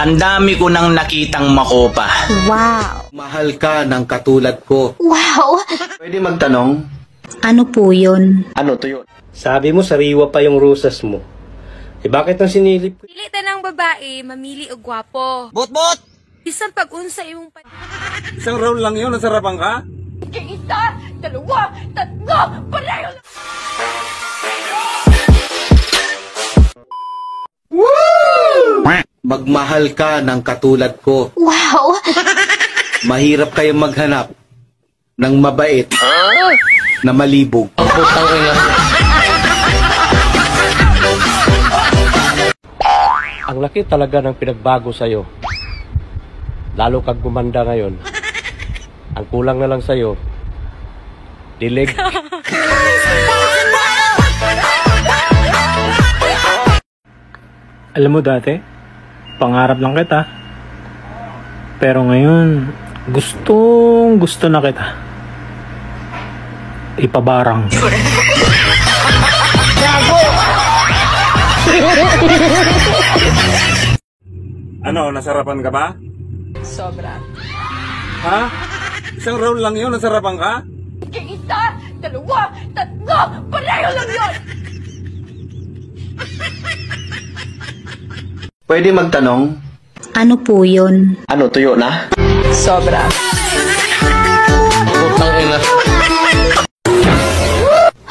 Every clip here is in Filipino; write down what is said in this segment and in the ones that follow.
Ang dami ko nang nakitang makopa. Wow! Mahal ka ng katulad ko. Wow! Pwede magtanong? Ano po yun? Ano to yun? Sabi mo, sariwa pa yung rusas mo. Eh bakit nang sinilip ko? Pilitan ng babae, mamili o gwapo. Bot! Isang pag-unsa imong Isang round lang yun, nasarapan ka? Isa, dalawa, tatlo, pareho lang! Magmahal ka ng katulad ko. Wow! Mahirap kayong maghanap ng mabait na malibog. Ang laki talaga ng pinagbago sa'yo. Lalo kag gumanda ngayon. Ang kulang na lang sa'yo, dilig. Alam mo dati, pangarap lang kita. Pero ngayon, gusto na kita. Ipabarang. Ano, nasarapan ka ba? Sobra. Ha? Isang round lang yun, nasarapan ka? Isa, dalawa, tatlo, pareho lang yun! Pwede magtanong? Ano po yun? Ano, tuyo na? Sobra.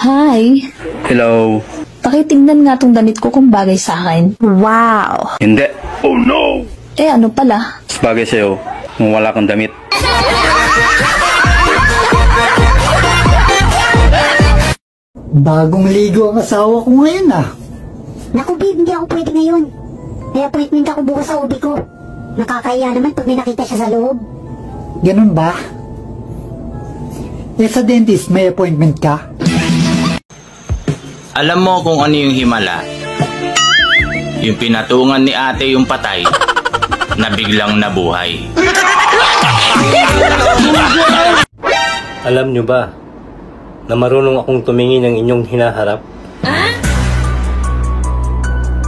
Hi! Hello? Pakitignan nga tong damit ko kung bagay sa akin. Wow! Hindi. Oh no! Eh ano pala? Bagay sa'yo kung wala kang damit. Bagong ligo ang asawa ko ngayon ah. Naku babe, hindi ako pwede ngayon. May appointment ako bukas sa ubi ko. Nakakahiya naman pag may nakita siya sa loob. Ganun ba? Eh sa dentist may appointment ka? Alam mo kung ano yung himala? Yung pinatungan ni ate yung patay na biglang nabuhay. Alam nyo ba na marunong akong tumingin ng inyong hinaharap?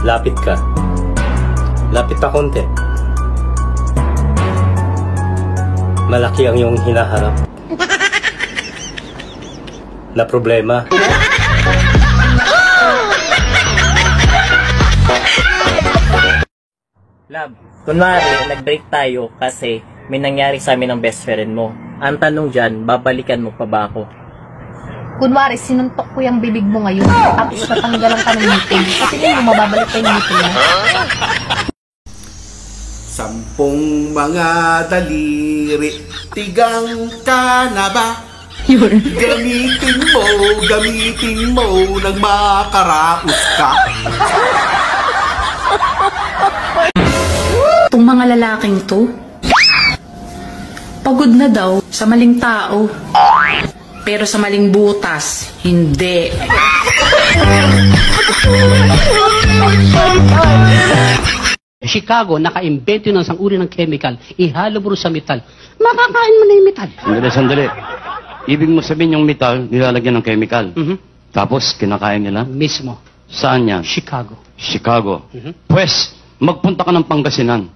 Lapit ka. Lapit pa konti. Malaki ang iyong hinaharap na problema. Love, kunwari, nag-break tayo kasi may nangyari sa amin ng best friend mo. Ang tanong dyan, babalikan mo pa ba ako? Kunwari, sinuntok ko yung bibig mo ngayon, tapos natanggalan ka ng meeting. Sa tingin mo, mababalik pa yung meeting mo. 10 mga daliri, tigang ka na ba? Gamitin mo nang makaraos ka. Itong mga lalaking to, pagod na daw sa maling tao. Pero sa maling butas, hindi. Chicago, naka-invento ng isang uri ng chemical. Ihalo mo sa metal. Makakain mo na yung metal. Sandali. Ibig mo sabihin yung metal, nilalagyan ng chemical. Tapos, kinakain nila? Mismo. Saan yan? Chicago. Chicago. Pues, magpunta ka ng Pangasinan.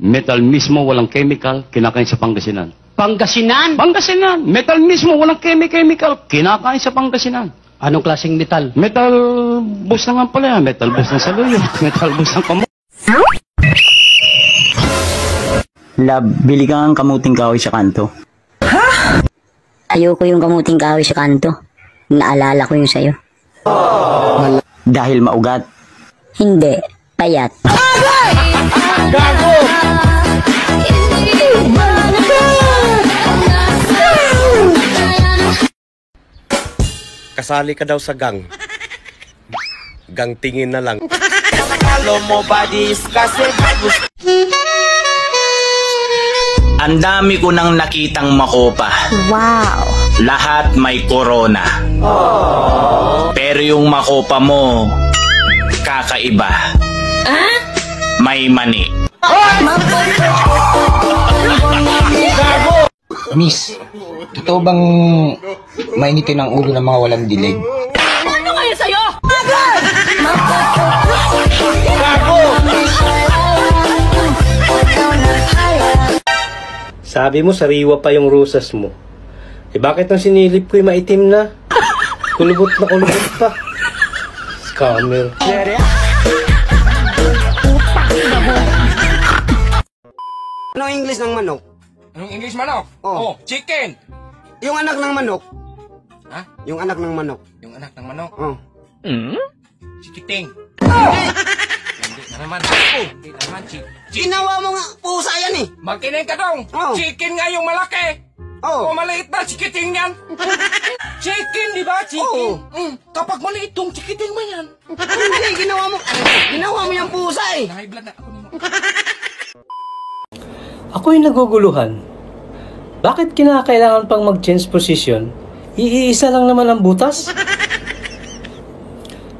Metal mismo, walang chemical, kinakain sa Pangasinan. Pangasinan? Pangasinan! Metal mismo, walang chemical, kinakain sa Pangasinan. Anong klaseng metal? Metal bus na nga pala yan. Metal bus ng saluyo. Metal bus ng kamo. Love, bili ka ng kamuting kahoy sa kanto. Ha? Ayoko yung kamuting kahoy sa kanto. Naalala ko yung sayo. Dahil maugat? Hindi, payat. Gago! Kasali ka daw sa gang. Gang tingin na lang. Ang dami ko nang nakitang makopa. Wow! Lahat may corona. Pero yung makopa mo, kakaiba. May mani. Miss, totoo bang mainitin ang ulo ng mga walang dilig? Ano kaya sa'yo? Gago! Sabi mo, sariwa pa yung rosas mo. Eh bakit nung sinilip ko'y maitim na? Kulubot na kulubot pa. Scammer. Anong English ng manok? Anong English manok? Oh, chicken. Yung anak ng manok. Ha? Yung anak ng manok. Yung anak ng manok? Oh. Chikiting. Hindi na naman. Hindi na naman. Ginawa mo nga, pusa yan eh. Makinig ka dong. Chicken nga yung malaki. O maliit na chikiting yan. Chicken, di ba? Chicken. Kapag maliit tong chikiting mo yan. Hindi, ginawa mo. Ginawa mo yung pusa eh. Nahiblan na ako nimo. Ako'y naguguluhan. Bakit kinakailangan pang mag-change position? Iisa lang naman ang butas.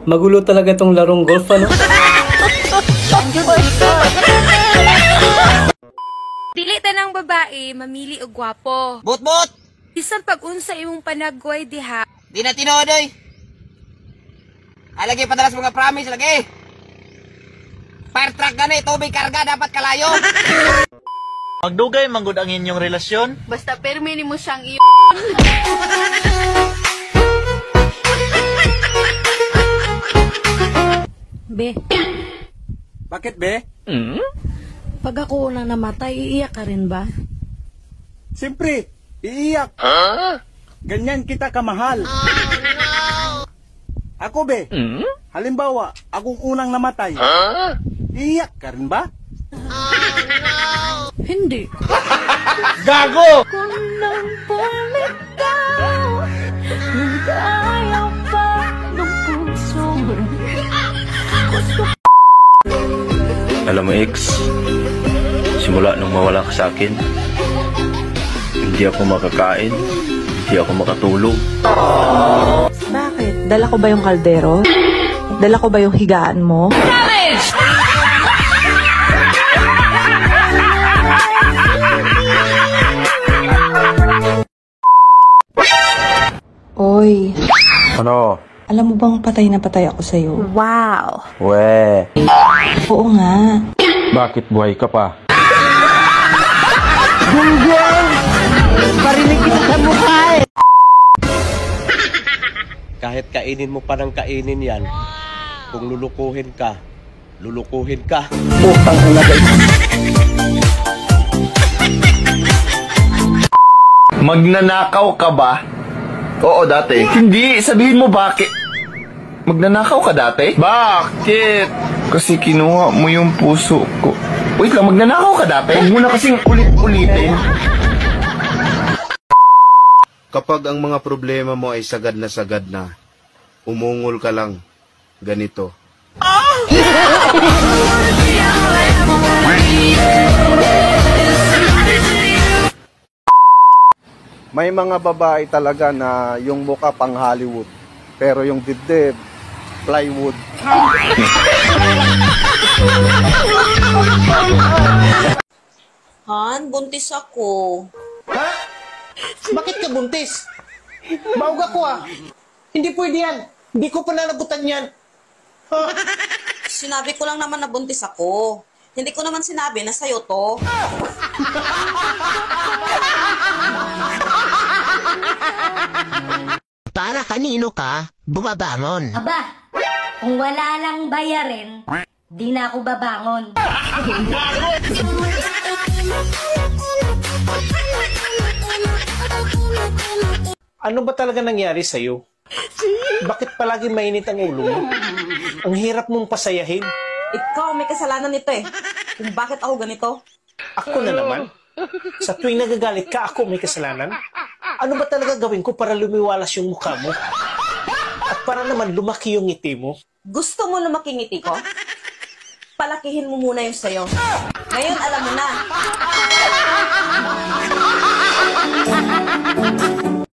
Magulo talaga tong larong golf, ano? Dili tanang babae, mamili og gwapo. Bot-bot! Isang pag-unsa imong panagway diha. Di na tinodoy. Alagi padalas mga promise lagi. Fire truck gani, tubig karga, dapat kalayo. Magdugay manggod ang inyong relasyon? Basta permi nimo siyang iyo. Be. Bakit, be? Pag ako na namatay, iiyak ka rin ba? Siyempre, iiyak. Ganyan kita kamahal. Ako, be. Halimbawa, akong unang namatay. Iiyak ka rin ba? Hindi. Gago! Alam mo, X, simula nung mawala ka sa akin, hindi ako makakain, hindi ako makatulog. Bakit? Dala ko ba yung kaldero? Dala ko ba yung higaan mo? Oy. Ano? Alam mo bang patay na patay ako sa'yo? Wow! We. Oo nga. Bakit buhay ka pa? Gunggong! Parinig kita sa mukha eh! Kahit kainin mo pa ng kainin yan, kung lulukuhin ka, lulukuhin ka. Putang ina guys. Magnanakaw ka ba? Oo, dati. Hindi, sabihin mo bakit. Magnanakaw ka dati? Bakit? Kasi kinuha mo yung puso ko. Wait lang, magnanakaw ka dati? Huwag mo na kasing ulit-ulitin. Kapag ang mga problema mo ay sagad na, umungol ka lang. Ganito. May mga babae talaga na yung mukha pang Hollywood, pero yung dibdib, plywood. Han, buntis ako. Ha? Bakit ka buntis? Bauga ko ah. Hindi pwede yan. Hindi ko pananagutan yan. Huh? Sinabi ko lang naman na buntis ako. Hindi ko naman sinabi na sa'yo to. Para kanino ka bumabangon? Aba, kung wala lang bayarin, di na ako babangon. Ano ba talaga nangyari sa'yo? Bakit palagi mainit ang ulo mo? Ang hirap mong pasayahin. Ikaw may kasalanan nito eh. Kung bakit ako ganito. Ako na naman? Sa tuwing nagagalit ka, ako may kasalanan? Ano ba talaga gawin ko para lumiwalas yung mukha mo? At para naman lumaki yung ngiti mo? Gusto mo lumaki ngiti ko? Palakihin mo muna yung sayo. Ngayon alam mo na.